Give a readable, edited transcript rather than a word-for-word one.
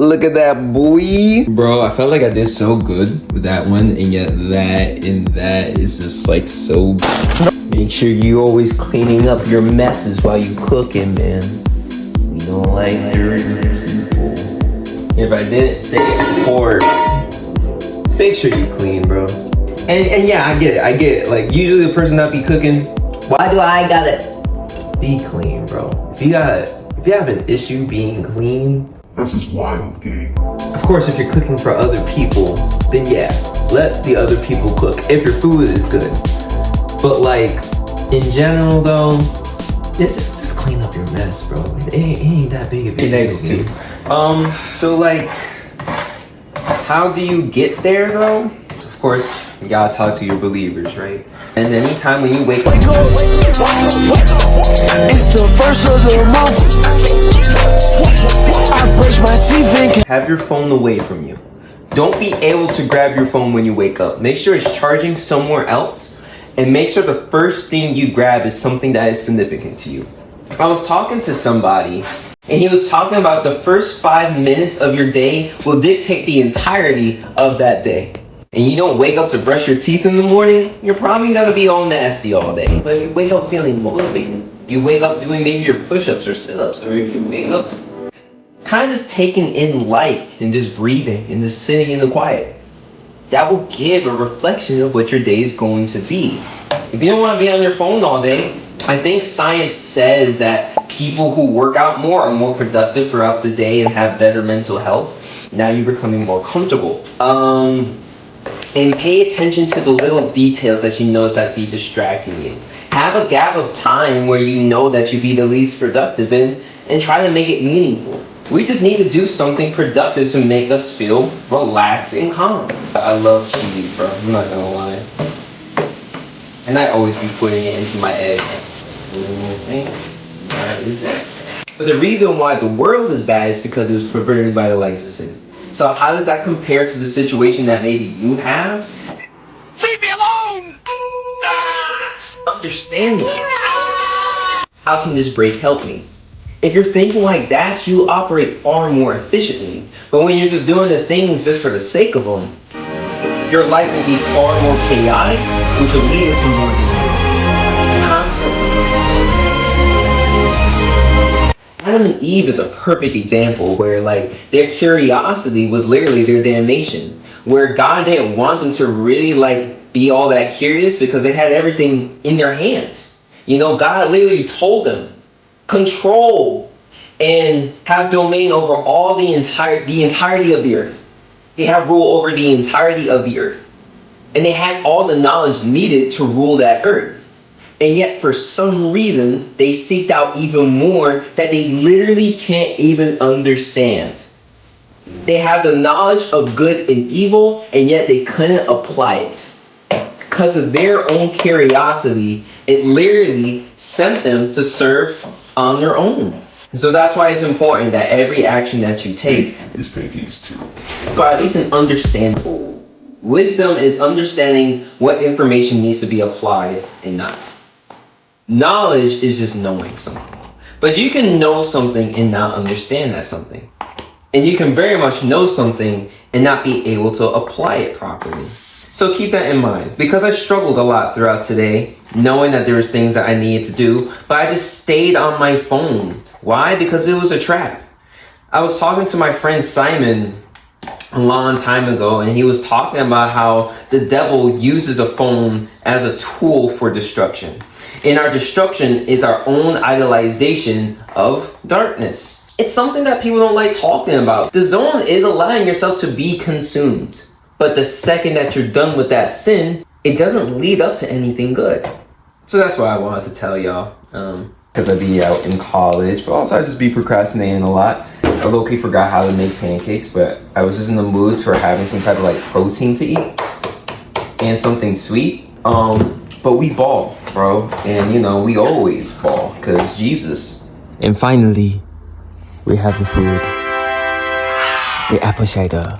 Look at that, boy. Bro, I felt like I did so good with that one, and yet that is just like so. Make sure you always cleaning up your messes while you cooking, man. We don't like dirty people. If I didn't say it before, make sure you clean, bro. And yeah, I get it. Like, usually the person that be cooking, why do I gotta be clean, bro? If you have an issue being clean, this is wild, gang. Of course, if you're cooking for other people, then yeah, let the other people cook if your food is good. But like, in general though, yeah, just clean up your mess, bro. It ain't that big of a deal. Too. So like, how do you get there though? Of course, you gotta talk to your believers, right? And anytime when you wake up, it's the first of the month. I brush my teeth and have your phone away from you. Don't be able to grab your phone when you wake up. Make sure it's charging somewhere else, and make sure the first thing you grab is something that is significant to you. I was talking to somebody, and he was talking about the first 5 minutes of your day will dictate the entirety of that day. And you don't wake up to brush your teeth in the morning, you're probably gonna be all nasty all day. But if you wake up feeling motivated, you wake up doing maybe your push-ups or sit-ups, or if you wake up just kind of just taking in light and just breathing and just sitting in the quiet, that will give a reflection of what your day is going to be. If you don't want to be on your phone all day, I think science says that people who work out more are more productive throughout the day and have better mental health. Now you're becoming more comfortable. And pay attention to the little details that you notice that be distracting you. Have a gap of time where you know that you'd be the least productive in, and try to make it meaningful. We just need to do something productive to make us feel relaxed and calm. I love cheese, bro. I'm not gonna lie. And I always be putting it into my eggs. That is it. But the reason why the world is bad is because it was perverted by the likes of sin. So how does that compare to the situation that maybe you have? leave me alone. Understand that. How can this break help me? If you're thinking like that, you operate far more efficiently. But when you're just doing the things just for the sake of them, your life will be far more chaotic, which will lead to more constantly. Adam and Eve is a perfect example where like their curiosity was literally their damnation. Where God didn't want them to really like be all that curious because they had everything in their hands. You know, God literally told them, control and have domain over all the entirety of the earth. They have rule over the entirety of the earth. And they had all the knowledge needed to rule that earth. And yet, for some reason, they seeked out even more that they literally can't even understand. They have the knowledge of good and evil, and yet they couldn't apply it. Because of their own curiosity, it literally sent them to serve on their own. So that's why it's important that every action that you take is pancakes too. But at least an understandable. Wisdom is understanding what information needs to be applied and not. Knowledge is just knowing something. But you can know something and not understand that something. And you can very much know something and not be able to apply it properly. So keep that in mind. Because I struggled a lot throughout today, knowing that there was things that I needed to do, but I just stayed on my phone. Why? Because it was a trap. I was talking to my friend Simon a long time ago, and he was talking about how the devil uses a phone as a tool for destruction. And our destruction is our own idolization of darkness. It's something that people don't like talking about. The zone is allowing yourself to be consumed. But the second that you're done with that sin, it doesn't lead up to anything good. So that's why I wanted to tell y'all. Because I'd be out in college, but also I just be procrastinating a lot. I low-key forgot how to make pancakes, but I was just in the mood for having some type of like protein to eat and something sweet. But we ball, bro. And you know, we always ball because Jesus. And finally, we have the food. The apple cider.